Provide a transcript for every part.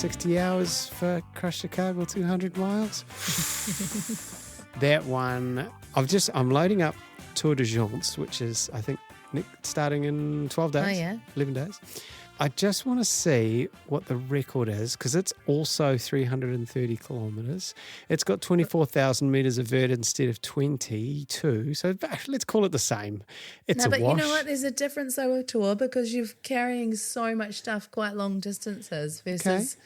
60 hours for Crush The Cargill 200 miles. That one, I'm loading up Tour de Gens, which is, I think, starting in 12 days. Oh, yeah. 11 days. I just want to see what the record is because it's also 330 kilometres. It's got 24,000 metres of vert instead of 22. So let's call it the same. It's a wash. But you know what? There's a difference though with tour because you're carrying so much stuff quite long distances versus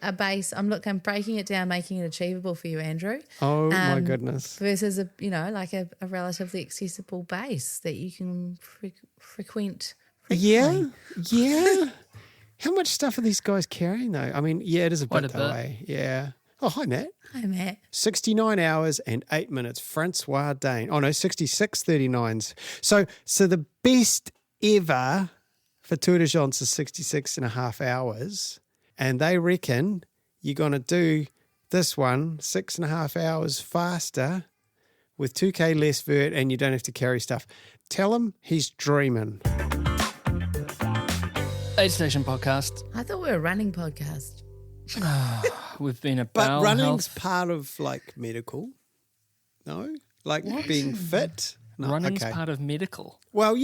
a base. I'm breaking it down, making it achievable for you, Andrew. Oh, my goodness. Versus a relatively accessible base that you can frequent. Yeah. How much stuff are these guys carrying, though? I mean, yeah, it is a bit that way. Yeah. Oh, hi, Matt. Hi, Matt. 69 hours and 8 minutes. Francois Dane. Oh, no, 66.39s. So the best ever for Tour de France is 66 and a half hours. And they reckon you're going to do this one 6.5 hours faster with 2K less vert and you don't have to carry stuff. Tell him he's dreaming. AidStation podcast. I thought we were a running podcast. We've been a But bowel running's health. part of like medical. No? Like being fit? No, Running's okay. part of medical. Well,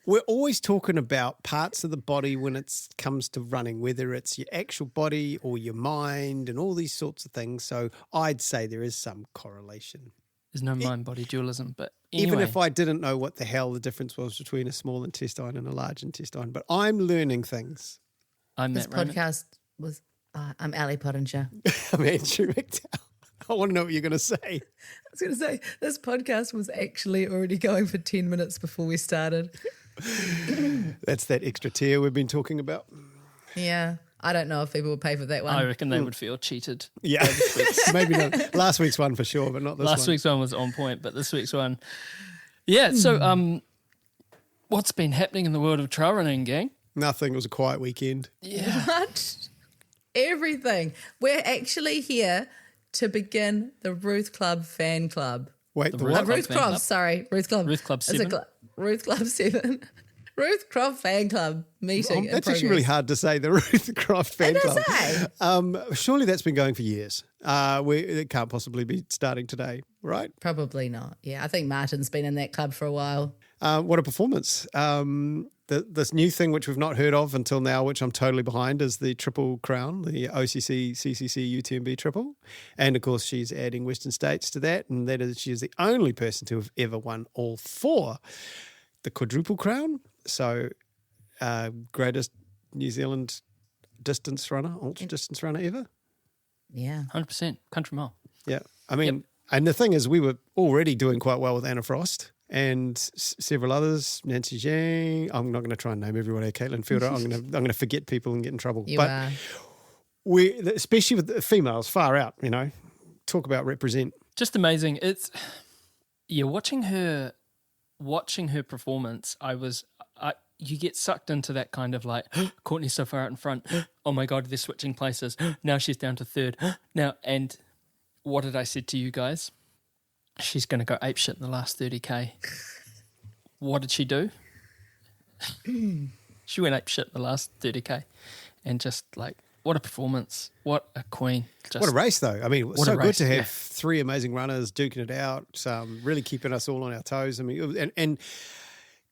we're always talking about parts of the body when it comes to running, whether it's your actual body or your mind and all these sorts of things. So I'd say there is some correlation. There's no mind-body dualism, but anyway. Even if I didn't know what the hell the difference was between a small intestine and a large intestine, but I'm learning things. I'm This Matt Raymond. podcast was, I'm Ali Pottinger. I'm Andrew McDowell. I want to know what you're going to say. I was going to say, this podcast was actually already going for 10 minutes before we started. That's that extra tier we've been talking about. Yeah. I don't know if people would pay for that one. I reckon they would feel cheated. Yeah, maybe not. Last week's one for sure, but not this one. Last week's one was on point, but this week's one... Yeah, so what's been happening in the world of trail running, gang? Nothing. It was a quiet weekend. Yeah. What? Everything. We're actually here to begin the Ruth Club fan club. Wait, the Ruth what? Club Ruth fan Croft, club? sorry. Ruth Club. Ruth Club It's a 7? Ruth Club 7. Ruth Croft fan club meeting. That's actually really hard to say, the Ruth Croft fan It is, club. eh? Surely that's been going for years. It can't possibly be starting today, right? Probably not. Yeah, I think Martin's been in that club for a while. What a performance. This new thing which we've not heard of until now, which I'm totally behind, is the Triple Crown, the OCC, CCC, UTMB Triple. And, of course, she's adding Western States to that, and that is she is the only person to have ever won all four. The Quadruple Crown, so greatest New Zealand distance runner, ultra-distance runner ever. Yeah. 100%. Country mile. Yeah. I mean, and the thing is, we were already doing quite well with Anna Frost and several others, Nancy Zhang. I'm not going to try and name everybody, Caitlin Fielder. I'm going to forget people and get in trouble. You are. We, especially with the females, far out, talk about represent. Just amazing. Watching her performance, you get sucked into that kind of like, Courtney's so far out in front. Oh my God, they're switching places. Now she's down to third. Now, and what did I say to you guys? She's going to go apeshit in the last 30K. What did she do? She went apeshit in the last 30K. And just like, what a performance. What a queen. What a race, though. I mean, it's so good to have yeah. three amazing runners duking it out, really keeping us all on our toes. I mean, and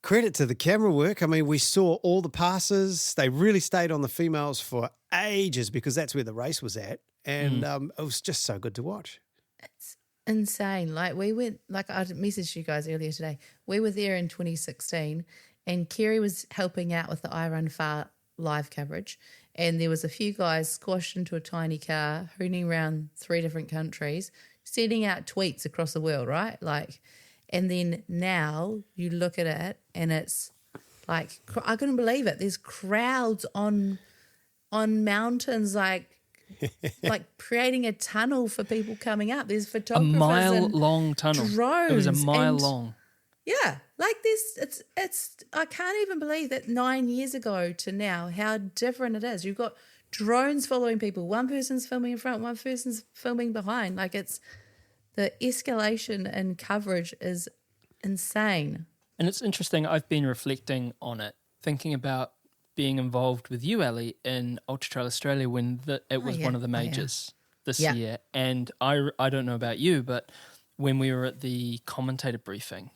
credit to the camera work. I mean, we saw all the passes. They really stayed on the females for ages because that's where the race was at. And it was just so good to watch. It's insane. Like I messaged you guys earlier today. We were there in 2016 and Kerry was helping out with the I Run Far live coverage. And there was a few guys squashed into a tiny car, hooning around 3 different countries, sending out tweets across the world, right? And then now you look at it and it's like, I couldn't believe it. There's crowds on mountains, like creating a tunnel for people coming up. There's photographers, a mile-long tunnel. Drones. It was a mile and, long. Yeah, like this. It's. I can't even believe that 9 years ago to now, how different it is. You've got drones following people. One person's filming in front, one person's filming behind. Like the escalation in coverage is insane. And it's interesting. I've been reflecting on it, thinking about being involved with you, Ali, in Ultra Trail Australia when it was one of the majors this year. And I don't know about you, but when we were at the commentator briefing,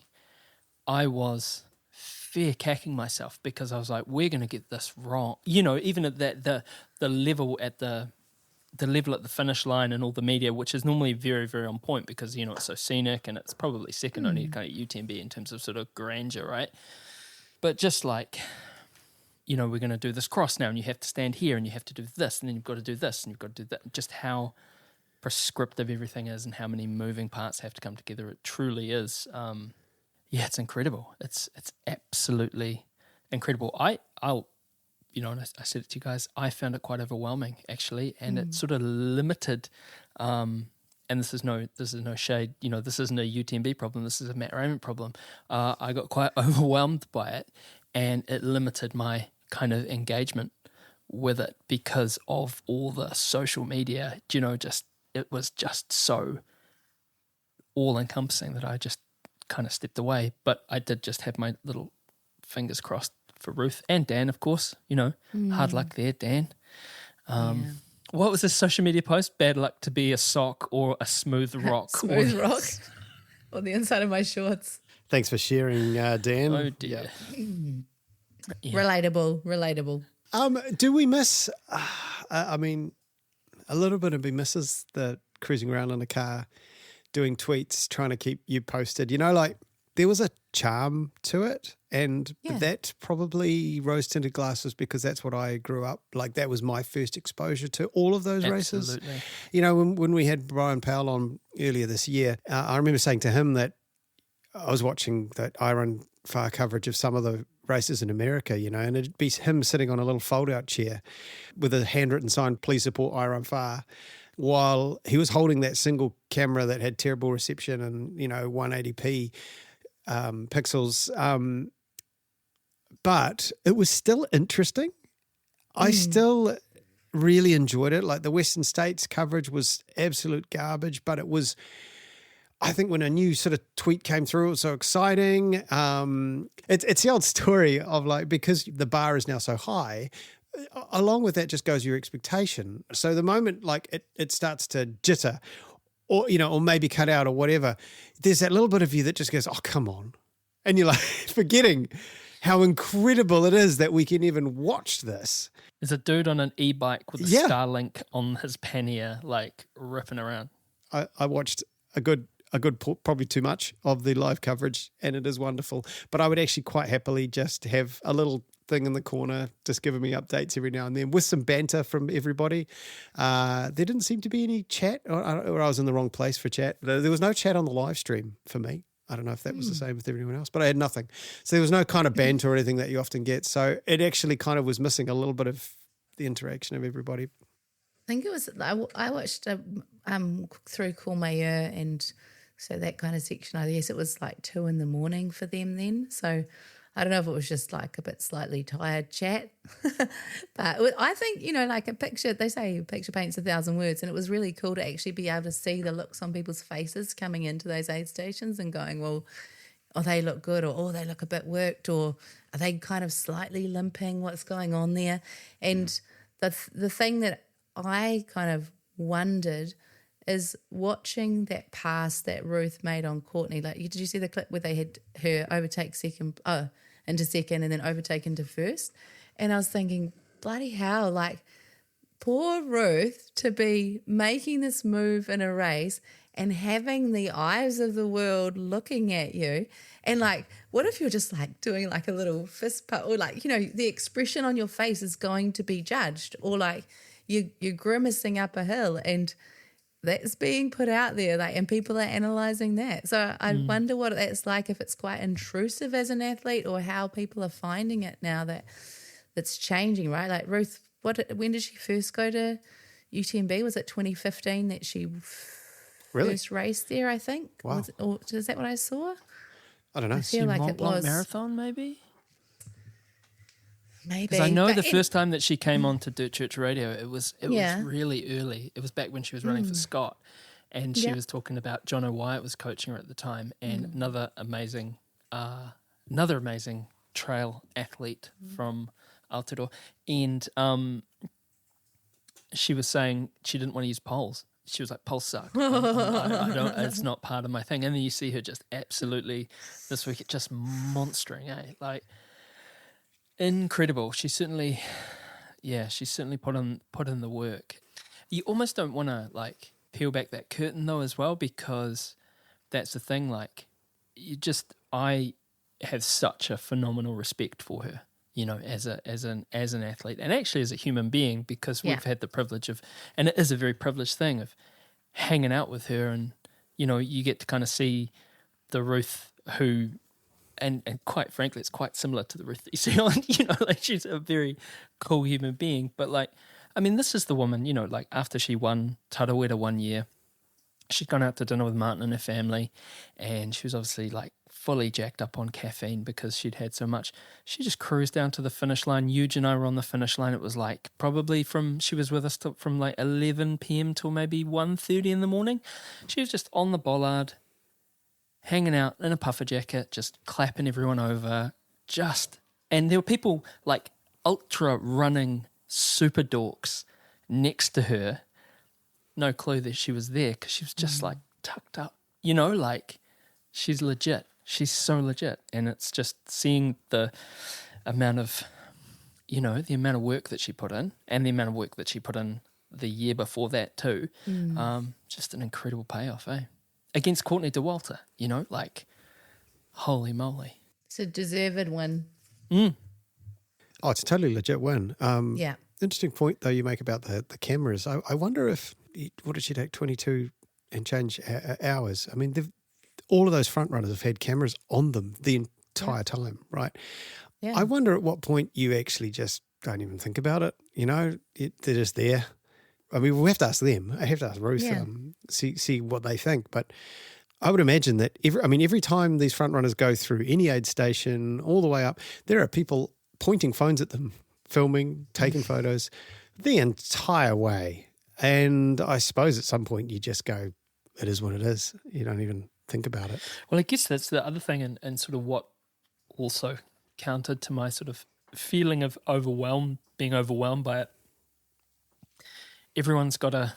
I was fair cacking myself because I was like, we're going to get this wrong. Even at the level at the level at the finish line and all the media, which is normally very, very on point because, it's so scenic and it's probably second only to kind of UTMB in terms of sort of grandeur, right? But just like, we're going to do this cross now and you have to stand here and you have to do this and then you've got to do this and you've got to do that. Just how prescriptive everything is and how many moving parts have to come together. It truly is. It's incredible. It's absolutely incredible. I'll and I said it to you guys, I found it quite overwhelming actually, and it sort of limited. And this is no shade. This isn't a UTMB problem. This is a Matt Raymond problem. I got quite overwhelmed by it, and it limited my kind of engagement with it because of all the social media. It was just so all encompassing that I just kind of stepped away. But I did just have my little fingers crossed for Ruth and Dan, of course. Hard luck there, Dan. What was this social media post? Bad luck to be a sock or a smooth rock. Smooth rock on the inside of my shorts. Thanks for sharing, Dan. Oh dear. Relatable. Do we miss? A little bit of me misses the cruising around in a car, doing tweets, trying to keep you posted. There was a charm to it, and that probably rose-tinted glasses because that's what I grew up like. That was my first exposure to all of those races. When we had Brian Powell on earlier this year, I remember saying to him that I was watching that Iron Far coverage of some of the races in America, and it'd be him sitting on a little fold-out chair with a handwritten sign, "Please support Iron Far," while he was holding that single camera that had terrible reception and 180p pixels, but it was still interesting. I still really enjoyed it. Like the Western States coverage was absolute garbage, but it was, I think when a new sort of tweet came through, it was so exciting. It's the old story of like, because the bar is now so high, along with that just goes your expectation. So the moment like it starts to jitter or maybe cut out or whatever, there's that little bit of you that just goes, oh, come on. And you're like forgetting how incredible it is that we can even watch this. There's a dude on an e-bike with a Starlink on his pannier, like ripping around. I watched a good probably too much of the live coverage, and it is wonderful. But I would actually quite happily just have a little thing in the corner just giving me updates every now and then with some banter from everybody. There didn't seem to be any chat, or I was in the wrong place for chat. There was no chat on the live stream for me. I don't know if that was the same with everyone else, but I had nothing. So there was no kind of banter or anything that you often get. So it actually kind of was missing a little bit of the interaction of everybody. I think it was, I watched through Courmayeur, and so that kind of section, I guess it was like 2 a.m. for them then. So I don't know if it was just like a bit slightly tired chat. But I think, like a picture, they say a picture paints 1,000 words, and it was really cool to actually be able to see the looks on people's faces coming into those aid stations and going, well, oh, they look good, or oh, they look a bit worked, or are they kind of slightly limping, what's going on there? And the thing that I kind of wondered is watching that pass that Ruth made on Courtney. Like, did you see the clip where they had her overtake into second and then overtake into first? And I was thinking, bloody hell, like poor Ruth to be making this move in a race and having the eyes of the world looking at you. And like, what if you're just like doing like a little fist pump, or like, the expression on your face is going to be judged, or like you're grimacing up a hill and that's being put out there, like, and people are analysing that. So I wonder what that's like, if it's quite intrusive as an athlete, or how people are finding it now that's changing, right? Like Ruth, when did she first go to UTMB? Was it 2015 that she first raced there, I think? Wow. Or is that what I saw? I don't know. I feel like it was. Marathon, maybe? Maybe. Because I know the first time that she came on to Dirt Church Radio, it was really early. It was back when she was running for Scott, and she was talking about John O'Wyatt was coaching her at the time, and another amazing trail athlete from Aotearoa, and she was saying she didn't want to use poles. She was like, poles suck. I don't. It's not part of my thing. And then you see her just absolutely this week, just monstering, like incredible. She certainly put in the work. You almost don't want to like peel back that curtain though as well, because that's the thing. Like I have such a phenomenal respect for her, you know, as an athlete and actually as a human being, because we've had the privilege of, and it is a very privileged thing, of hanging out with her, and you know, you get to kind of see the Ruth who, and quite frankly, it's quite similar to the Ruth that you see on, you know, like she's a very cool human being. But like, I mean, this is the woman, you know, like after she won Tarawera one year, she'd gone out to dinner with Martin and her family, and she was obviously like fully jacked up on caffeine because she'd had so much. She just cruised down to the finish line. Huge and I were on the finish line. It was like probably she was with us from like 11 p.m. till maybe 1:30 in the morning. She was just on the bollard, hanging out in a puffer jacket, just clapping everyone over. And there were people like ultra running super dorks next to her. No clue that she was there because she was just like tucked up, you know, like she's legit. She's so legit. And it's just seeing the amount of, you know, the amount of work that she put in, and the amount of work that she put in the year before that too. Just an incredible payoff, against Courtney Dauwalter, you know, like holy moly. It's a deserved win. Oh, it's a totally legit win. Yeah. Interesting point, though, you make about the cameras. I wonder if, what did she take, 22 and change hours? I mean, all of those front runners have had cameras on them the entire time, right? Yeah. I wonder at what point you actually just don't even think about it, you know? They're just there. I mean, we'll have to ask them. I have to ask Ruth, see what they think. But I would imagine that every time these front runners go through any aid station all the way up, there are people pointing phones at them, filming, taking photos the entire way. And I suppose at some point you just go, it is what it is. You don't even think about it. Well, I guess that's the other thing, and sort of what also countered to my sort of feeling of being overwhelmed by it. Everyone's got a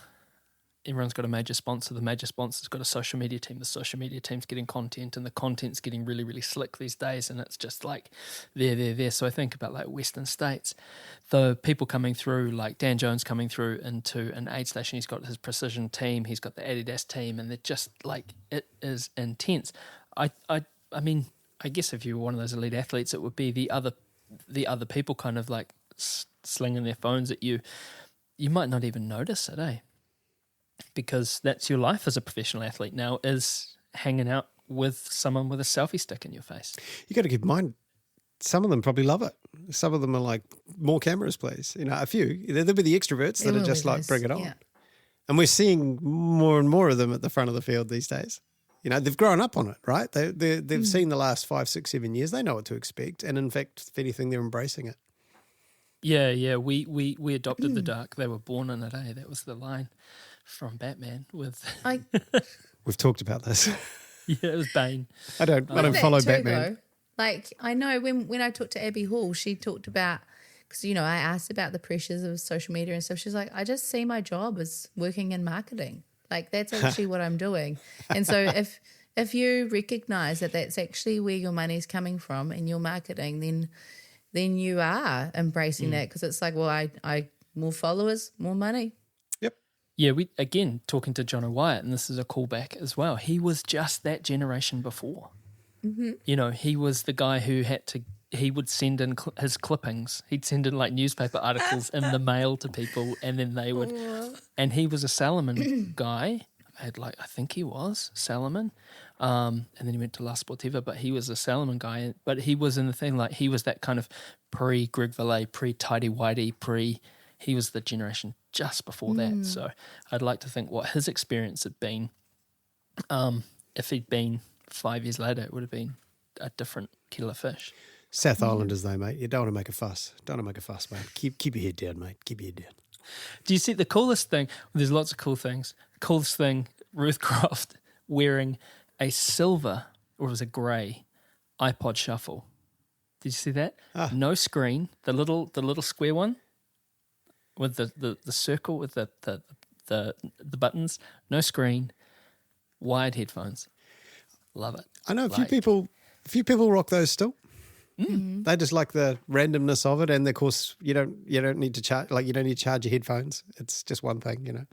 major sponsor. The major sponsor's got a social media team. The social media team's getting content, and the content's getting really, really slick these days. And it's just like there. So I think about like Western States, the people coming through, like Dan Jones coming through into an AidStation. He's got his precision team. He's got the Adidas team, and they're just like, it is intense. I mean, I guess if you were one of those elite athletes, it would be the other people kind of like slinging their phones at you. You might not even notice it, because that's your life as a professional athlete now, is hanging out with someone with a selfie stick in your face. You got to keep in mind, some of them probably love it. Some of them are like, more cameras, please. You know, a few. There'll be the extroverts that are just like, bring it on. Yeah. And we're seeing more and more of them at the front of the field these days. You know, they've grown up on it, right? They've seen the last 5, 6, 7 years. They know what to expect. And in fact, if anything, they're embracing it. Yeah. We adopted the dark. They were born in it, That was the line from Batman with... We've talked about this. Yeah, it was Bane. I don't follow Batman. Though, like, I know when I talked to Abby Hall, she talked about, because, you know, I asked about the pressures of social media and stuff. She's like, I just see my job as working in marketing. Like, that's actually what I'm doing. And so if you recognize that that's actually where your money's coming from in your marketing, then you are embracing that, because it's like, well, I more followers, more money. Yeah, we again talking to John O'Wyatt, and this is a callback as well. He was just that generation before. Mm-hmm. You know, he was the guy who he would send in his clippings. He'd send in like newspaper articles in the mail to people, and then they would. And he was a Salomon guy. I think he was Salomon, and then he went to La Sportiva, but he was a Salomon guy. But he was in the thing, like he was that kind of pre-Greg Valet, pre-Tidy Whitey, he was the generation just before that. So I'd like to think what his experience had been. If he'd been 5 years later, it would have been a different kettle of fish. South Islanders, though, mate. You don't want to make a fuss. Mate. Keep your head down, mate. Keep your head down. Do you see the coolest thing? There's lots of cool things. The coolest thing, Ruth Croft wearing a silver, or it was a grey, iPod Shuffle. Did you see that? Ah. No screen. The little square one with the circle with the buttons. No screen. Wired headphones. Love it. I know a few people rock those still. They just like the randomness of it, and of course you don't need to charge you don't need to charge your headphones. It's just one thing,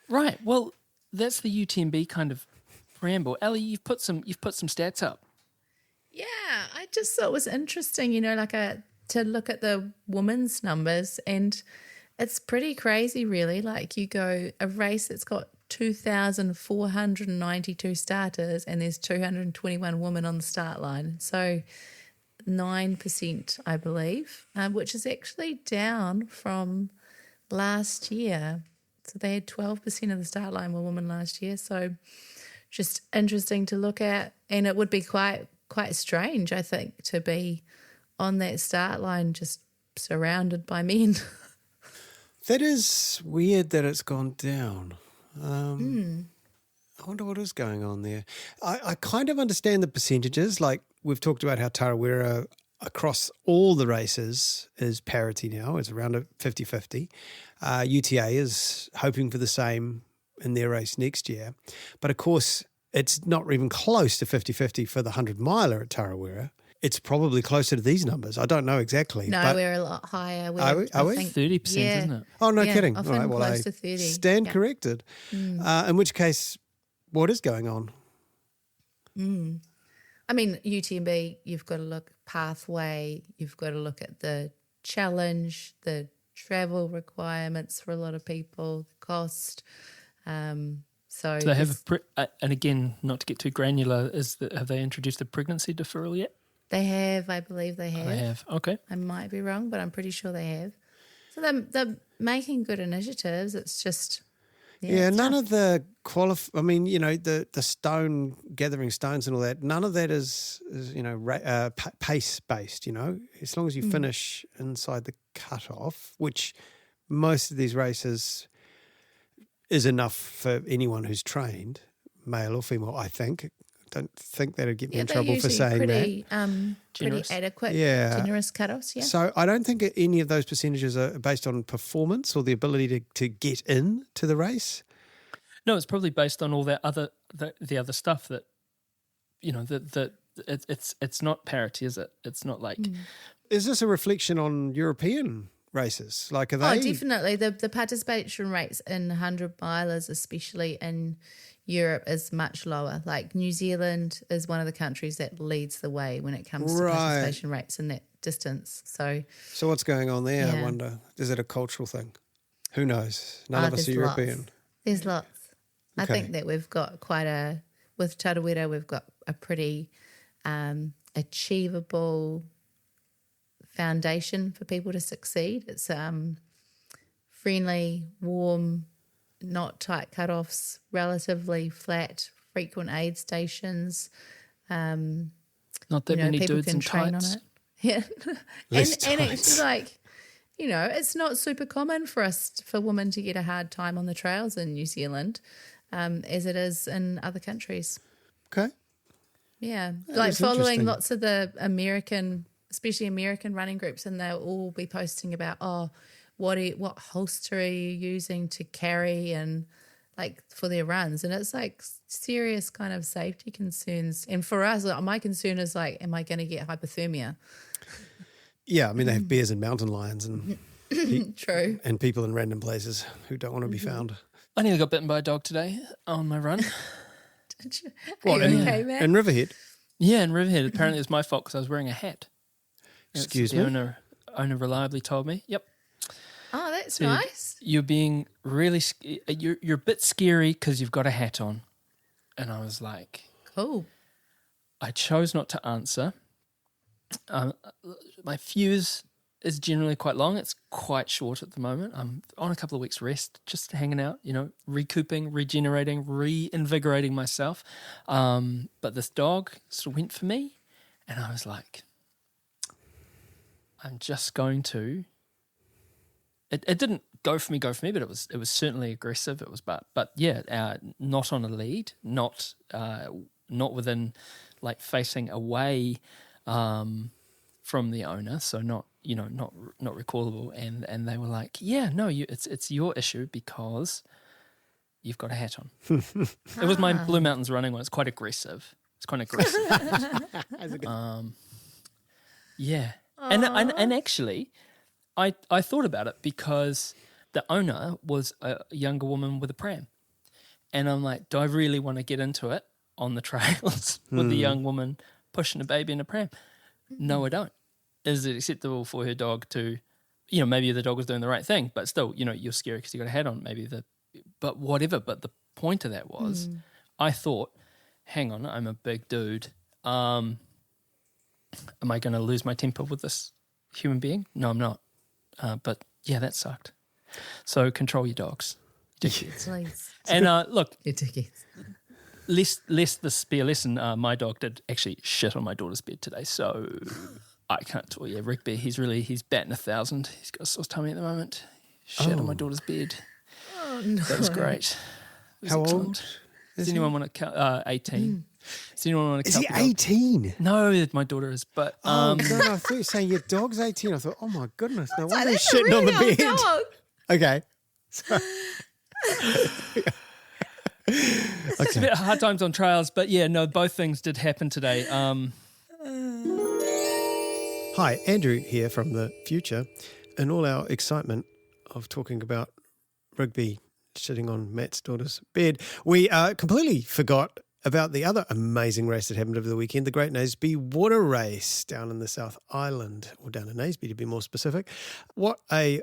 Right. Well, that's the UTMB kind of preamble. Ellie, you've put some stats up. Yeah, I just thought it was interesting, to look at the women's numbers, and it's pretty crazy, really. Like, you go a race that's got 2,492 starters, and there's 221 women on the start line. So 9%, I believe, which is actually down from last year. So they had 12% of the start line were women last year. So just interesting to look at, and it would be quite strange, I think, to be on that start line just surrounded by men. That is weird that it's gone down. I wonder what is going on there. I kind of understand the percentages. Like, we've talked about how Tarawera across all the races is parity now. It's around a 50-50. UTA is hoping for the same in their race next year. But, of course, it's not even close to 50-50 for the 100-miler at Tarawera. It's probably closer to these numbers. I don't know exactly. No, but we're a lot higher. Are we? I think 30%, yeah. isn't it? Oh, no Yeah, kidding. often All right, well, close I to 30. stand corrected. In which case, what is going on? I mean, UTMB, you've got to look pathway, you've got to look at the challenge, the travel requirements for a lot of people, the cost. So Do they have and again, not to get too granular, have they introduced a pregnancy deferral yet? they have, I believe they have. They have. Okay. I might be wrong, but I'm pretty sure they have. So they're making good initiatives. It's just Yeah, it's none tough. of the the stone, gathering stones and all that, none of that is pace based, as long as you finish inside the cutoff, which most of these races is enough for anyone who's trained, male or female, I think. Don't think that'd get me in they're trouble for usually saying pretty, that. pretty Generous. adequate, Yeah. generous cutoffs, yeah. So I don't think any of those percentages are based on performance or the ability to get in to the race. No, it's probably based on all that the other stuff that that it's not parity, is it? It's not like Is this a reflection on European races? Like, are they? Oh, definitely. The participation rates in 100 milers, especially in Europe, is much lower. Like, New Zealand is one of the countries that leads the way when it comes to Right. participation rates in that distance. So So what's going on there? I Yeah. wonder. Is it a cultural thing? Who knows? None of us are there's European. lots. There's lots. I Okay. think that we've got with Tarawera, we've got a pretty achievable foundation for people to succeed. It's friendly, warm, not tight cutoffs, relatively flat, frequent aid stations. not that many people dudes can in train tights. on it. Yeah, Less and tights. actually, it's not super common for women to get a hard time on the trails in New Zealand, as it is in other countries. Okay. Yeah, That is following interesting. lots of the especially American running groups, and they'll all be posting about, what holster are you using to carry and for their runs, and it's serious kind of safety concerns. And for us, my concern is am I going to get hypothermia? Yeah, I mean, they have bears and mountain lions and True. and people in random places who don't want to be found. I nearly got bitten by a dog today on my run. Are you in, okay, Matt? in Riverhead? Yeah, in Riverhead. Apparently, it's my fault because I was wearing a hat. Excuse the me? owner reliably told me. Yep. Oh, that's So nice. You're being really you're a bit scary because you've got a hat on, and I was like, Cool. I chose not to answer. My fuse is generally quite long. It's quite short at the moment. I'm on a couple of weeks rest, just hanging out, recouping, regenerating, reinvigorating myself. But this dog sort of went for me, and I was like, I'm just going to. It didn't go for me, but it was certainly aggressive. It was, but yeah, not on a lead, not within, facing away from the owner, so not recallable, and they were like, yeah, no, it's your issue because you've got a hat on. It was my Blue Mountains running one. It's quite aggressive. Yeah. And actually, I thought about it because the owner was a younger woman with a pram. And I'm like, do I really want to get into it on the trails with the young woman pushing a baby in a pram? No, I don't. Is it acceptable for her dog to, maybe the dog was doing the right thing, but still, you're scary because you got a hat on, but whatever. But the point of that was, I thought, hang on, I'm a big dude. Am I going to lose my temper with this human being? No, I'm not. But yeah, that sucked. So control your dogs. Please. And look, You're dickheads. less the spare lesson. My dog did actually shit on my daughter's bed today, so I can't tell you. Rigby, he's batting 1,000. He's got a sore tummy at the moment. Shit on my daughter's bed. Oh, no. That was great. It was How excellent. old? Does anyone want to count? 18. Does anyone want to Is count? he 18? No, my daughter is. But God, I thought you were saying your dog's 18. I thought, oh my goodness, no wonder he's That's a shitting on the really bed. old dog. Okay. it's a bit hard times on trails. But yeah, no, both things did happen today. Hi, Andrew here from the future. In all our excitement of talking about Rigby sitting on Matt's daughter's bed, we completely forgot about the other amazing race that happened over the weekend, the Great Naseby Water Race down in the South Island, or down in Naseby to be more specific. What a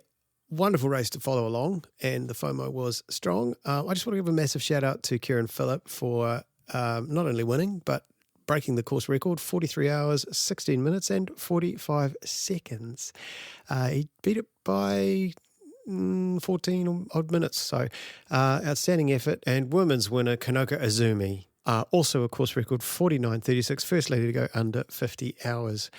wonderful race to follow along, and the FOMO was strong. I just want to give a massive shout out to Kieran Phillip for not only winning, but breaking the course record, 43 hours, 16 minutes and 45 seconds. He beat it by 14 odd minutes. So outstanding effort. And women's winner, Kanoka Azumi, also a course record, 49.36, first lady to go under 50 hours.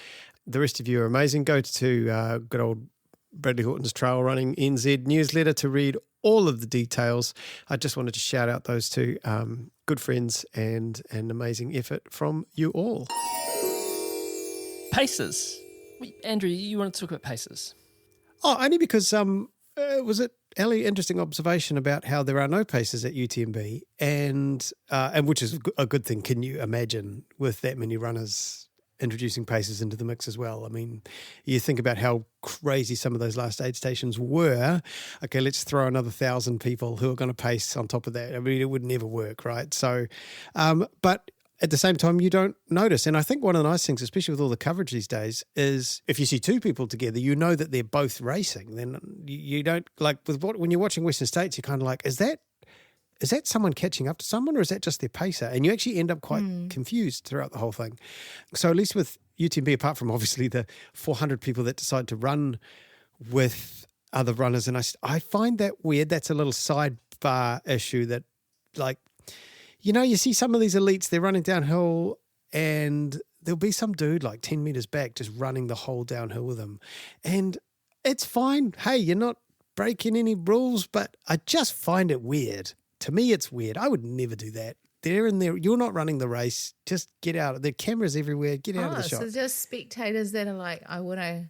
The rest of you are amazing. Go to good old Bradley Horton's Trail Running NZ newsletter to read all of the details. I just wanted to shout out those two good friends and an amazing effort from you all. Paces. Andrew, you want to talk about paces? Oh, only because was it Ellie? Interesting observation about how there are no paces at UTMB, and which is a good thing. Can you imagine with that many runners introducing paces into the mix as well? I mean, you think about how crazy some of those last aid stations were. Okay, let's throw another 1,000 people who are going to pace on top of that. I mean, it would never work, right? So, but at the same time, you don't notice. And I think one of the nice things, especially with all the coverage these days, is if you see two people together, you know that they're both racing. Then you don't, like when you're watching Western States, you're kind of like, is that someone catching up to someone, or is that just their pacer? And you actually end up quite confused throughout the whole thing. So at least with UTMB, apart from obviously the 400 people that decide to run with other runners, and I find that weird. That's a little sidebar issue that, like, you see some of these elites, they're running downhill and there'll be some dude like 10 meters back just running the whole downhill with them. And it's fine. Hey, you're not breaking any rules, but I just find it weird. To me, it's weird. I would never do that. They're in there. You're not running the race. Just get out. There are cameras everywhere. Get out of the shot. So just spectators that are like, I want to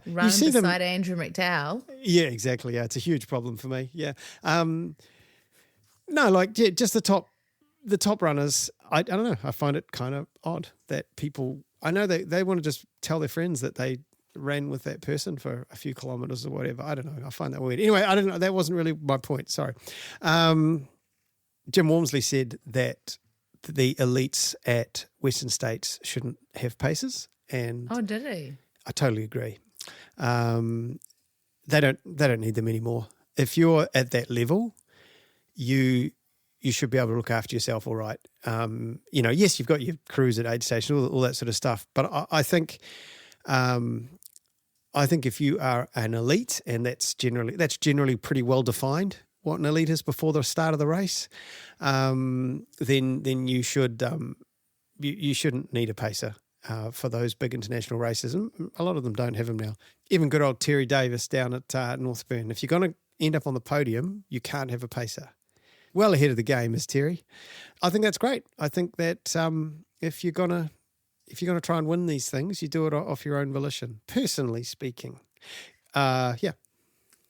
run you see beside them. Andrew McDowell. Yeah, exactly. Yeah, it's a huge problem for me. Yeah. Just the top runners. I don't know. I find it kind of odd that people, I know they want to just tell their friends that they ran with that person for a few kilometers or whatever. I don't know. I find that weird. Anyway, I don't know. That wasn't really my point. Sorry. Jim Walmsley said that the elites at Western States shouldn't have paces, and Did he? I totally agree. They don't need them anymore. If you're at that level, you should be able to look after yourself all right. Yes, you've got your crews at AidStation, all that sort of stuff. But I think if you are an elite, and that's generally pretty well defined, what an elite is before the start of the race, then you should you shouldn't need a pacer for those big international races. And a lot of them don't have them now. Even good old Terry Davis down at Northburn. If you're going to end up on the podium, you can't have a pacer. Well ahead of the game is Terry. I think that's great. I think that if you're gonna if you're going to try and win these things, you do it off your own volition, personally speaking. Yeah.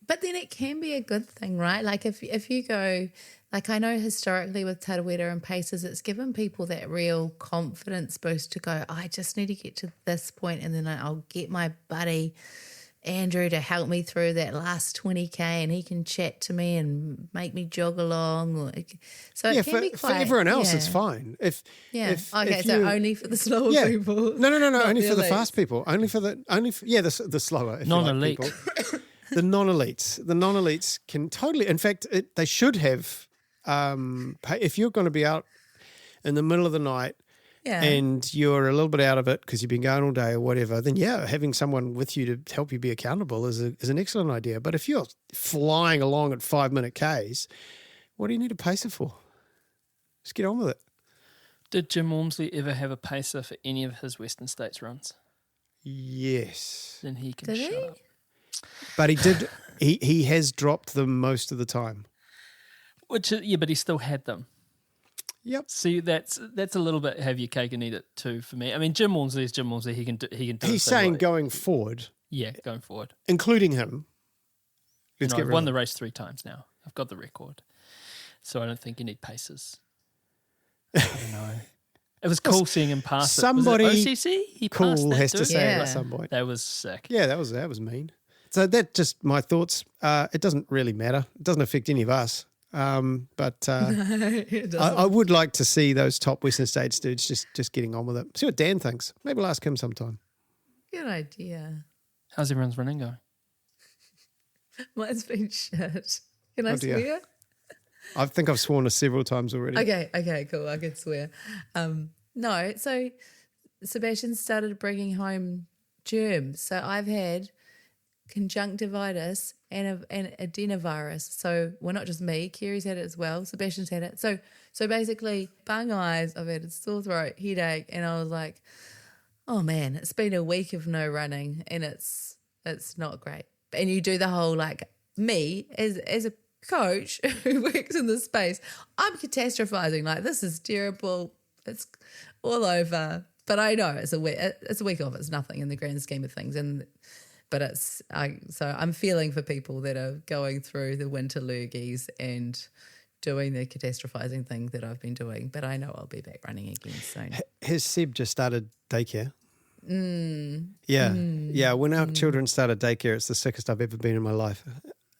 But then it can be a good thing, right? Like if you go, like I know historically with tarawera and paces, it's given people that real confidence boost to go, I just need to get to this point and then I'll get my buddy Andrew to help me through that last 20K and he can chat to me and make me jog along. So it can be quite... For everyone else, it's fine. If only for the slower people. No, only for the fast people. Only for the slower. Non-elite. Like, the non-elites. The non-elites can totally, in fact, they should have, if you're going to be out in the middle of the night, and you're a little bit out of it because you've been going all day or whatever, then having someone with you to help you be accountable is an excellent idea. But if you're flying along at 5-minute Ks, what do you need a pacer for? Just get on with it. Did Jim Walmsley ever have a pacer for any of his Western States runs? Yes. Then he can shut up. But he did. He has dropped them most of the time. But he still had them. Yep. See, that's a little bit have your cake and eat it too for me. I mean, Jim Walmsley is Jim Walmsley. He can do. He's saying going forward. Yeah, going forward, including him. I've won the race 3 times now. I've got the record, so I don't think you need paces. I don't know. It was cool seeing him pass. Somebody was it OCC? He passed that has to say it Yeah. at some point. That was sick. Yeah, that was mean. So that just my thoughts. It doesn't really matter. It doesn't affect any of us. But I would like to see those top Western States dudes just getting on with it. See what Dan thinks. Maybe we'll ask him sometime. Good idea. How's everyone's running going? Mine's been shit. Can I dear. swear? I think I've sworn us several times already. Okay, cool. I can swear. No, so Sebastian started bringing home germs. So I've had conjunctivitis and adenovirus. So well, not just me, Kerry's had it as well. Sebastian's had it. So basically, bung eyes, I've had a sore throat, headache, and I was like, oh man, it's been a week of no running and it's not great. And you do the whole like me as a coach who works in this space, I'm catastrophizing like this is terrible. It's all over. But I know it's a week off. It's nothing in the grand scheme of things. But so I'm feeling for people that are going through the winter lurgies and doing the catastrophizing thing that I've been doing. But I know I'll be back running again soon. Has Seb just started daycare? Yeah. When our children started daycare, it's the sickest I've ever been in my life.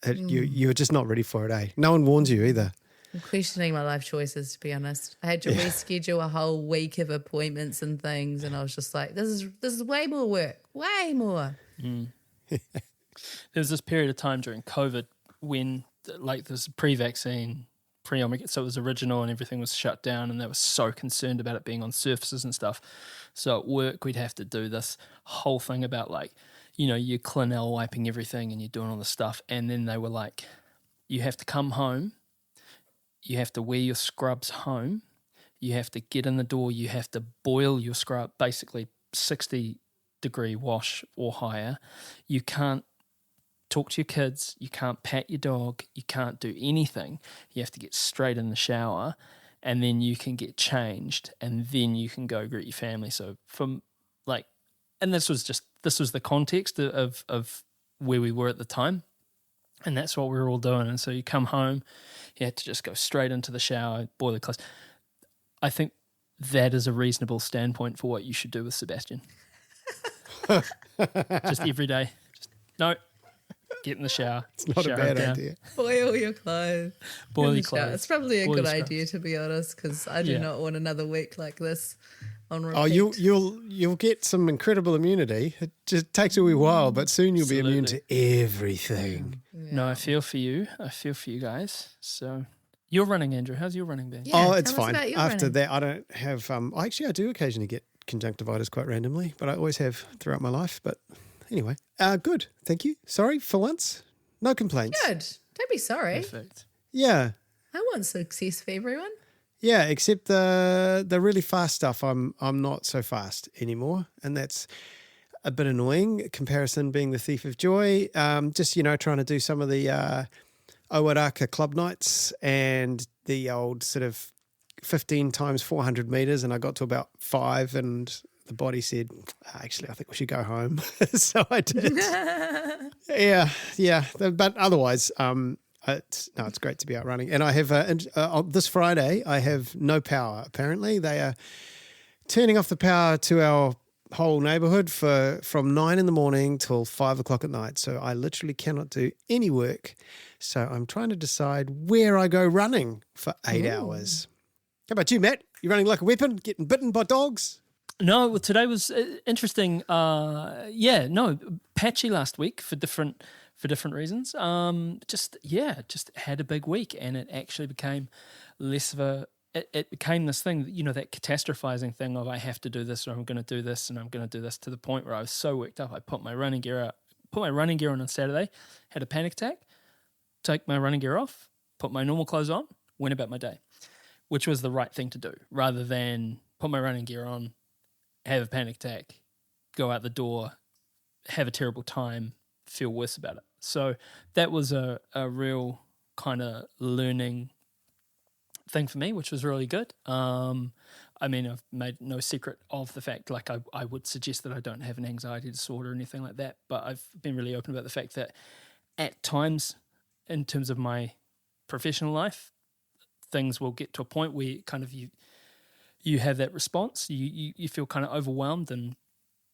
You were just not ready for it, eh? No one warns you either. I'm questioning my life choices, to be honest. I had to reschedule a whole week of appointments and things, and I was just like, this is way more work, way more. There was this period of time during COVID when like this pre-vaccine, pre-Omicron, so it was original and everything was shut down and they were so concerned about it being on surfaces and stuff. So at work we'd have to do this whole thing about like, you're Clinell wiping everything and you're doing all this stuff. And then they were like, you have to come home, you have to wear your scrubs home, you have to get in the door, you have to boil your scrub, basically 60-degree wash or higher. You can't talk to your kids, you can't pat your dog, you can't do anything. You have to get straight in the shower and then you can get changed and then you can go greet your family. So and this was the context of where we were at the time. And that's what we were all doing. And so you come home, you had to just go straight into the shower, boil the clothes. I think that is a reasonable standpoint for what you should do with Sebastian. Just every day. Get in the shower. It's not a bad idea. Boil your clothes. Boil your clothes. It's probably a Boil good your idea, to be honest, because I do not want another week like this on repeat. Oh, you'll get some incredible immunity. It just takes a wee while, but soon you'll be immune to everything. Yeah. No, I feel for you. I feel for you guys. So you're running, Andrew. How's your running been? Yeah, it's tell us fine. about your After running. that, I don't have. I do occasionally get conjunctivitis quite randomly, but I always have throughout my life. But anyway, good. Thank you. Sorry for once. No complaints. Good. Don't be sorry. Perfect. Yeah. I want success for everyone. Yeah, except the really fast stuff, I'm not so fast anymore, and that's a bit annoying. Comparison being the thief of joy. Just trying to do some of the Owaraka club nights and the old sort of 15 times 400 meters, and I got to about 5, and the body said, actually, I think we should go home. So I did. Yeah. But otherwise, it's great to be out running. And I have this Friday, I have no power. Apparently, they are turning off the power to our whole neighbourhood from 9 a.m. till 5 o'clock at night. So I literally cannot do any work. So I'm trying to decide where I go running for 8 hours. How about you, Matt? You running like a weapon, getting bitten by dogs? No, well, today was interesting. Patchy last week for different reasons. Just had a big week, and it actually became less of a. It became this thing, that catastrophizing thing of I have to do this, or I'm going to do this, and I'm going to do this, to the point where I was so worked up. I put my running gear on Saturday, had a panic attack, take my running gear off, put my normal clothes on, went about my day, which was the right thing to do, rather than put my running gear on, have a panic attack, go out the door, have a terrible time, feel worse about it. So that was a real kind of learning thing for me, which was really good. I've made no secret of the fact, like I would suggest that I don't have an anxiety disorder or anything like that, but I've been really open about the fact that at times, in terms of my professional life, things will get to a point where kind of you have that response, you feel kind of overwhelmed, and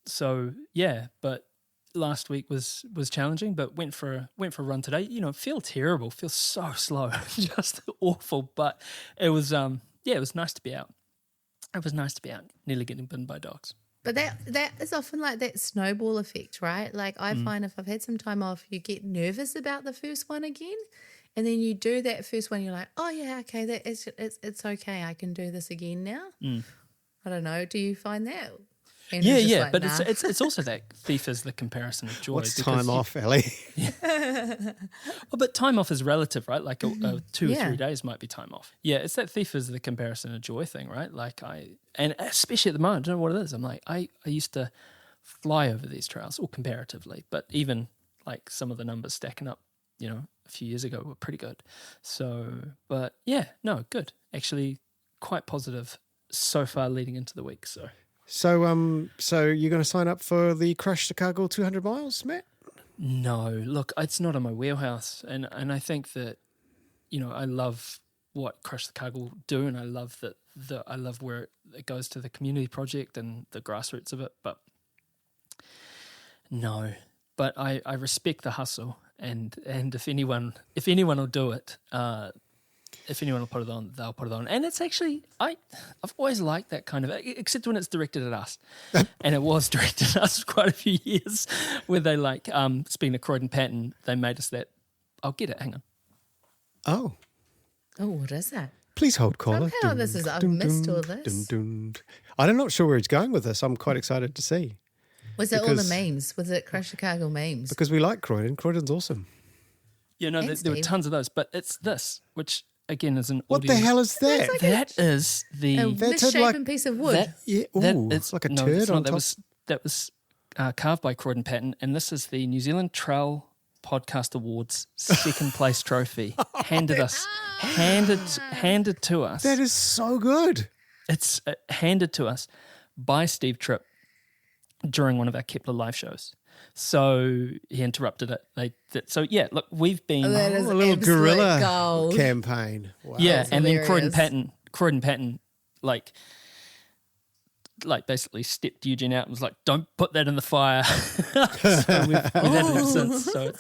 so but last week was challenging, but went for a run today. Feel terrible, feel so slow, just awful. But it was it was nice to be out. It was nice to be out, nearly getting bitten by dogs. But that is often like that snowball effect, right? Like I find if I've had some time off, you get nervous about the first one again, and then you do that first one, you're like, oh yeah, okay, it's okay, I can do this again now. I don't know. Do you find that? And But it's also that thief is the comparison of joy. What's time off, Ellie? Well, but time off is relative, right? Like 2 or 3 days might be time off. Yeah, it's that thief is the comparison of joy thing, right? Like and especially at the moment, I don't know what it is. I'm like, I used to fly over these trails, or comparatively, but even like some of the numbers stacking up, a few years ago were pretty good. So, but good. Actually, quite positive so far leading into the week. So you're going to sign up for the Crush The Cargill 200 miles, Matt? No, look, it's not in my wheelhouse, and I think that, I love what Crush The Cargill do, and I love I love where it goes to the community project and the grassroots of it. But no, but I respect the hustle, and if anyone will do it, if anyone will put it on, they'll put it on. And it's actually, I've always liked that kind of, except when it's directed at us. And it was directed at us for quite a few years, where they speaking of Croydon Patton, they made us that. I'll get it, hang on. Oh, what is that? Please hold, caller. Somehow I've missed all this. I'm not sure where it's going with this. I'm quite excited to see. Was it all the memes? Was it Crush The Cargill memes? Because we like Croydon. Croydon's awesome. Yeah, no, there were tons of those, but it's this, which again is an What audio. the hell is that? Like that is the misshapen piece of wood. It's like a turd on top. That was carved by Croydon Patton, and this is the New Zealand Trail Podcast Awards second place trophy handed to us. That is so good. It's handed to us by Steve Tripp during one of our Kepler live shows. So he interrupted it. Look, we've been a little guerrilla campaign. Wow. Yeah, That's and hilarious. then Croydon Patton, like basically stepped Eugene out and was like, "Don't put that in the fire." So we've had it ever since. So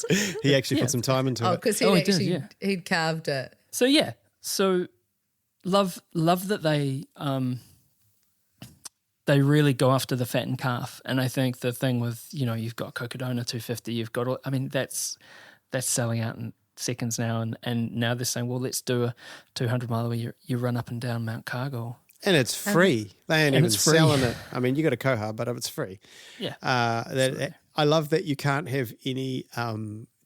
he actually put some time into it. Because he'd carved it. So love that they really go after the fattened calf. And I think the thing with, you've got Cocodona 250, you've got that's selling out in seconds now. And now they're saying, well, let's do a 200 mile where you run up and down Mount Cargill. And it's free. They ain't even selling it. I mean, you got a Koha, but it's free. Yeah. I love that you can't have any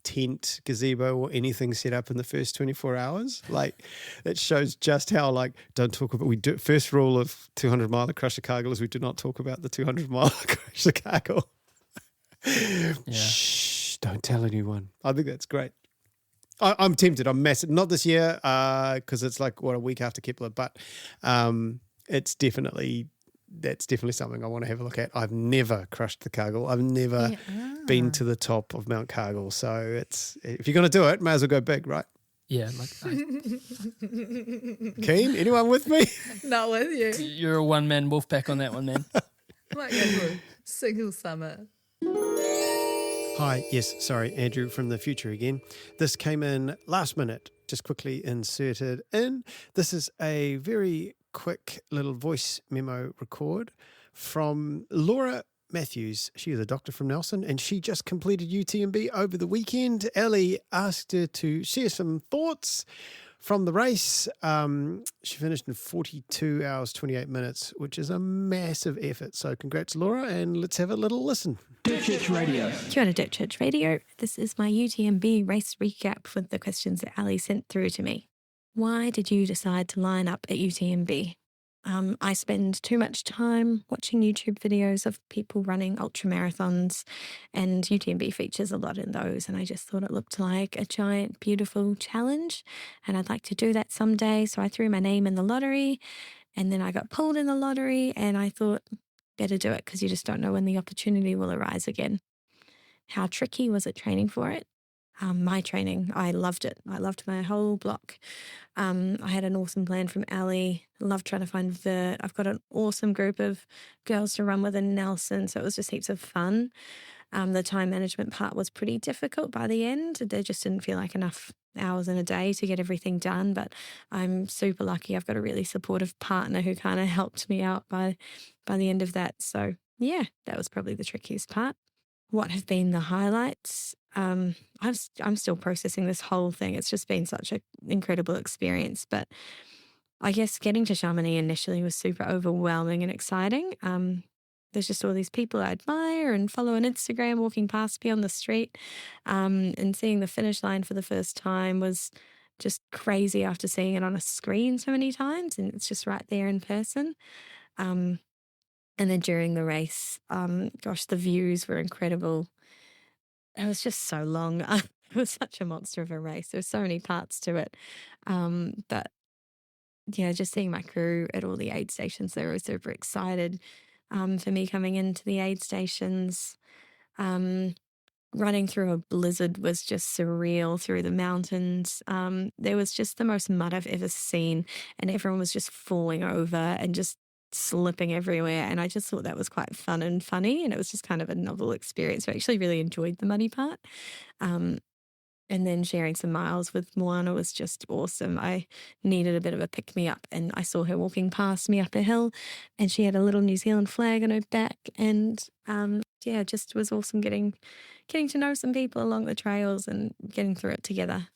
tent, gazebo, or anything set up in the first 24 hours. Like, it shows just how, don't talk about, first rule of 200 mile of Crush The Cargill is we do not talk about the 200 mile of Crush The Cargill. Yeah. Shh, don't tell anyone. I think that's great. I'm tempted. I'm massive. Not this year because it's a week after Kepler, but it's definitely that's definitely something I want to have a look at. I've never crushed the Cargill. I've never been to the top of Mount Cargill. So it's, if you're going to do it, may as well go big, right? Yeah, Keen? Anyone with me? Not with you. you're a one-man wolf pack on that one, man. Might go for a single summer. Hi, yes, sorry, Andrew from the future again. This came in last minute, just quickly inserted in. This is a very quick little voice memo record from Laura Matthews. She is a doctor from Nelson, and she just completed UTMB over the weekend. Ellie asked her to share some thoughts from the race. She finished in 42 hours, 28 minutes, which is a massive effort. So congrats, Laura, and let's have a little listen. Dirt Church Radio. Kia ora, Dirt Church Radio. This is my UTMB race recap with the questions that Ali sent through to me. Why did you decide to line up at UTMB? I spend too much time watching YouTube videos of people running ultra marathons, and UTMB features a lot in those, and I just thought it looked like a giant, beautiful challenge, and I'd like to do that someday. So I threw my name in the lottery, and then I got pulled in the lottery, and I thought, better do it because you just don't know when the opportunity will arise again. How tricky was it training for it? My training, I loved it. I loved my whole block. I had an awesome plan from Ali. Loved trying to find vert. I've got an awesome group of girls to run with in Nelson, so it was just heaps of fun. The time management part was pretty difficult by the end. There just didn't feel like enough hours in a day to get everything done, but I'm super lucky. I've got a really supportive partner who kind of helped me out by the end of that. So yeah, that was probably the trickiest part. What have been the highlights? I'm still processing this whole thing. It's just been such an incredible experience. But I guess getting to Chamonix initially was super overwhelming and exciting. There's just all these people I admire and follow on Instagram walking past me on the street. And seeing the finish line for the first time was just crazy after seeing it on a screen so many times. And it's just right there in person. And then during the race, gosh, the views were incredible. It was just so long. It was such a monster of a race. There were so many parts to it. But yeah, just seeing my crew at all the aid stations, they were super excited for me coming into the aid stations. Running through a blizzard was just surreal through the mountains. There was just the most mud I've ever seen, and everyone was just falling over and just slipping everywhere, and I just thought that was quite fun and funny, and it was just kind of a novel experience. I actually really enjoyed the muddy part. And then sharing some miles with Moana was just awesome. I needed a bit of a pick-me-up, and I saw her walking past me up a hill, and she had a little New Zealand flag on her back, and yeah, just was awesome getting to know some people along the trails and getting through it together.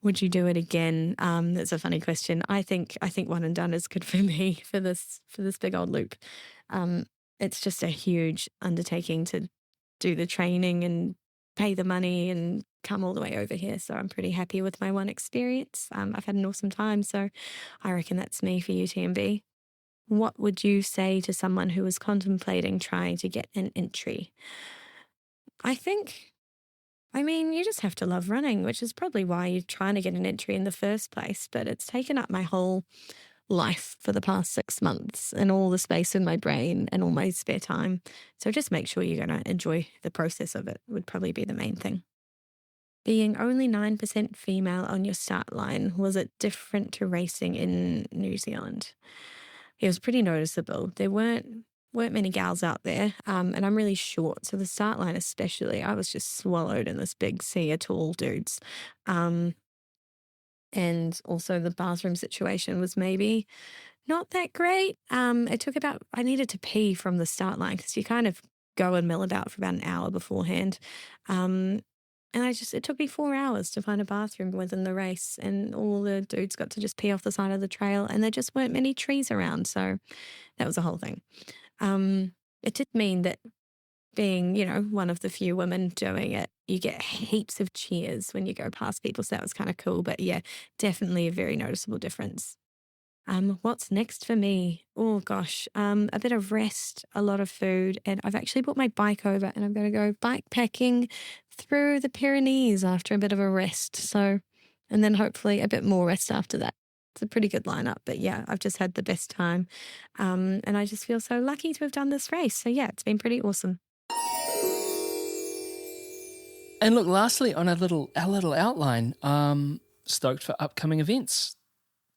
Would you do it again? That's a funny question. I think one and done is good for me for this big old loop. It's just a huge undertaking to do the training and pay the money and come all the way over here. So I'm pretty happy with my one experience. I've had an awesome time. So I reckon that's me for UTMB. What would you say to someone who was contemplating trying to get an entry? I mean, you just have to love running, which is probably why you're trying to get an entry in the first place. But it's taken up my whole life for the past 6 months and all the space in my brain and all my spare time. So just make sure you're going to enjoy the process of it would probably be the main thing. Being only 9% female on your start line, was it different to racing in New Zealand? It was pretty noticeable. There weren't many gals out there, and I'm really short, so the start line especially, I was just swallowed in this big sea of tall dudes. And also the bathroom situation was maybe not that great. It took I needed to pee from the start line because you kind of go and mill about for about an hour beforehand. And it took me 4 hours to find a bathroom within the race, and all the dudes got to just pee off the side of the trail, and there just weren't many trees around. So that was a whole thing. It did mean that being, one of the few women doing it, you get heaps of cheers when you go past people. So that was kind of cool. But yeah, definitely a very noticeable difference. What's next for me? Oh gosh, a bit of rest, a lot of food, and I've actually brought my bike over, and I'm going to go bike packing through the Pyrenees after a bit of a rest. So, and then hopefully a bit more rest after that. it's a pretty good lineup. But yeah, I've just had the best time. And I just feel so lucky to have done this race. So yeah, it's been pretty awesome. And look, lastly, on our little outline, stoked for upcoming events,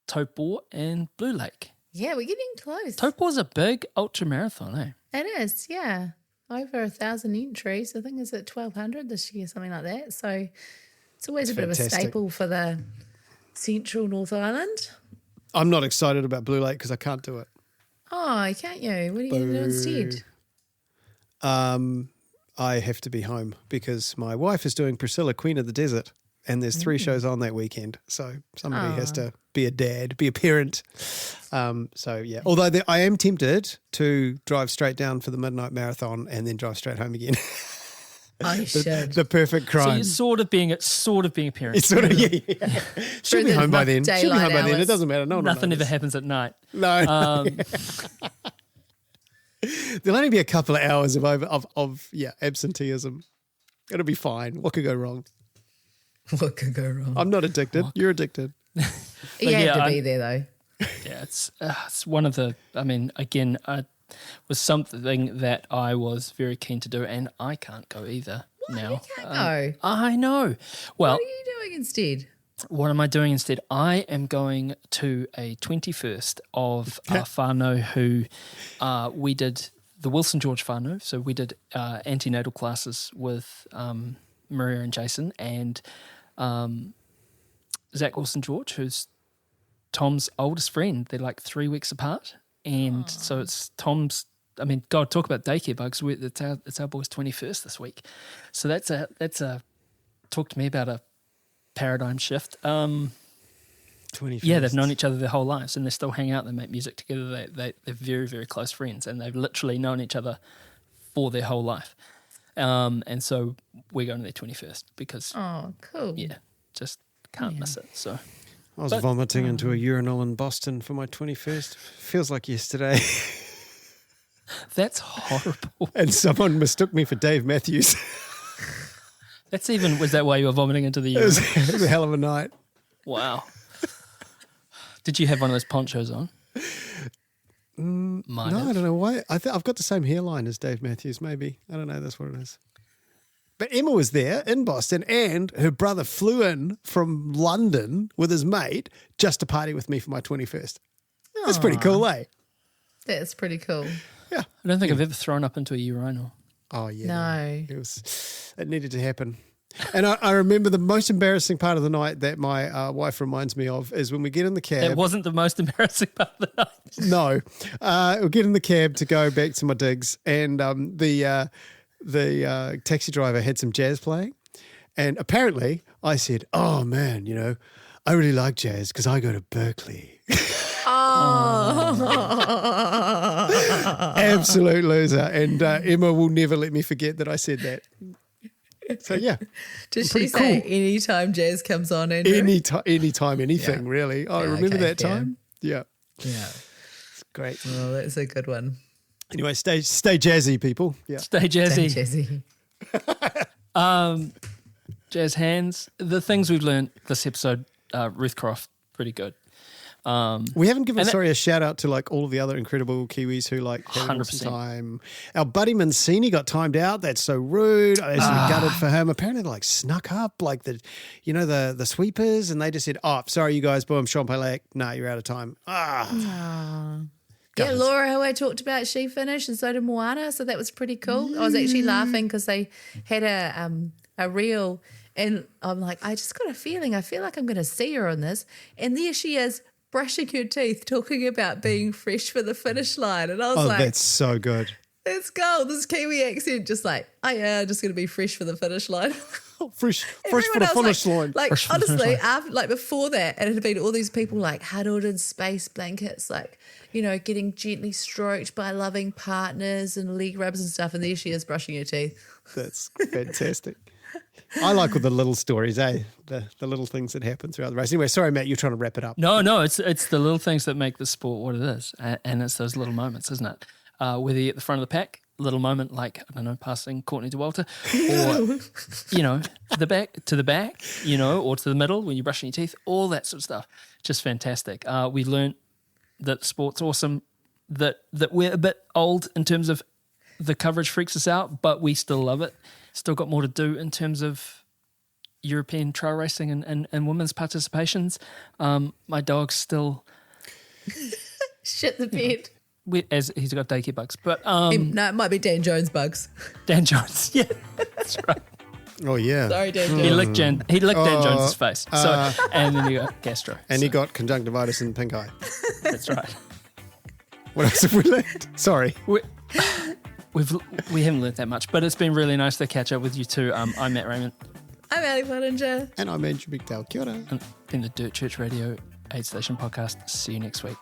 Taupo and Blue Lake. Yeah, we're getting close. Taupo's a big ultra marathon, eh? It is, yeah. Over 1,000 entries. I think it's at 1,200 this year, something like that. So it's always a bit of a staple for the central North Island. I'm not excited about Blue Lake because I can't do it. Oh, can't you? What are you going to do instead? I have to be home because my wife is doing Priscilla, Queen of the Desert, and there's 3 shows on that weekend. So somebody has to be a dad, be a parent. So, yeah. Although I am tempted to drive straight down for the midnight marathon and then drive straight home again. I should. The perfect crime. So you're sort of being a parent. It's sort of, yeah. She'll be home by then. She'll be home by then. It doesn't matter. Nothing ever happens at night. No. There'll only be a couple of hours of absenteeism. It'll be fine. What could go wrong? What could go wrong? I'm not addicted. You're addicted. You have to be there, though. Yeah, it's one of the. I mean, again, was something that I was very keen to do, and I can't go either now. You can't go. I know. Well, What are you doing instead? what am I doing instead? I am going to a 21st of whānau who we did the Wilson George whānau. So we did antenatal classes with Maria and Jason and Zach Wilson George, who's Tom's oldest friend. They're like 3 weeks apart. And so it's Tom's, I mean, God, talk about daycare bugs. It's our boy's 21st this week. So that's a talk to me about a paradigm shift. 21st. Yeah, they've known each other their whole lives and they still hang out. They make music together. They're very, very close friends and they've literally known each other for their whole life. And so we're going to their 21st because, cool. yeah, just can't miss it. So I was vomiting into a urinal in Boston for my 21st. Feels like yesterday. that's horrible. And someone mistook me for Dave Matthews. Was that why you were vomiting into the It urinal? was a hell of a night. Wow. Did you have one of those ponchos on? No, I don't know why. I've got the same hairline as Dave Matthews, maybe. I don't know. That's what it is. But Emma was there in Boston and her brother flew in from London with his mate just to party with me for my 21st. That's pretty cool, eh? That's pretty cool. Yeah. I don't think I've ever thrown up into a urinal. Oh, yeah. No. It needed to happen. And I remember the most embarrassing part of the night that my wife reminds me of is when we get in the cab. It wasn't the most embarrassing part of the night. No. We get in the cab to go back to my digs and the taxi driver had some jazz playing. And apparently I said, oh, man, I really like jazz because I go to Berkeley. Absolute loser. And Emma will never let me forget that I said that. So, yeah. Does she say anytime jazz comes on, Andrew? Anytime, anything, really. I remember that time. Yeah. Yeah. It's great. Oh, that's a good one. Anyway, stay jazzy, people. Yeah. Stay jazzy. Stay jazzy. Jazz hands. The things we've learned this episode, Ruth Croft, pretty good. We haven't given, a shout out to like all of the other incredible Kiwis who like had some time. Our buddy Mancini got timed out. That's so rude. I was gutted for him. Apparently they like snuck up like the sweepers and they just said, oh, sorry you guys, boom, Champelec. Nah, you're out of time. Yeah, Laura, who I talked about, she finished and so did Moana. So that was pretty cool. I was actually laughing because they had a reel and I'm like, I just got a feeling. I feel like I'm going to see her on this. And there she is, brushing her teeth, talking about being fresh for the finish line. And I was like, that's so good. Let's go. This Kiwi accent, just like, oh yeah, just going to be fresh for the finish line. Fresh for the finish line. Like, Fresh for the honestly, finish line. after, like before that, and it had been all these people like huddled in space blankets, like, getting gently stroked by loving partners and leg rubs and stuff. And there she is brushing her teeth. That's fantastic. I like all the little stories, eh? The little things that happen throughout the race. Anyway, sorry, Matt, you're trying to wrap it up. No, it's the little things that make the sport what it is. And it's those little moments, isn't it? Whether you're at the front of the pack, little moment, like, I don't know, passing Courtney to Walter, or, you know, the back, you know, or to the middle when you're brushing your teeth, all that sort of stuff. Just fantastic. We learned that sport's awesome, that we're a bit old in terms of the coverage freaks us out, but we still love it. Still got more to do in terms of European trail racing and women's participations. My dog's still... Shit the bed. As he's got daycare bugs, but No, it might be Dan Jones bugs. Dan Jones, yeah, that's right. Oh yeah. Sorry, Dan Jones. He licked Dan Jones's face. So and then he got gastro. And he got conjunctivitis in the pink eye. That's right. What else have we learned? Sorry. We haven't learnt that much, but it's been really nice to catch up with you too. I'm Matt Raymond. I'm Ali Pottinger. And I'm Andrew Bigdale. Kia ora. In the Dirt Church Radio AidStation podcast. See you next week.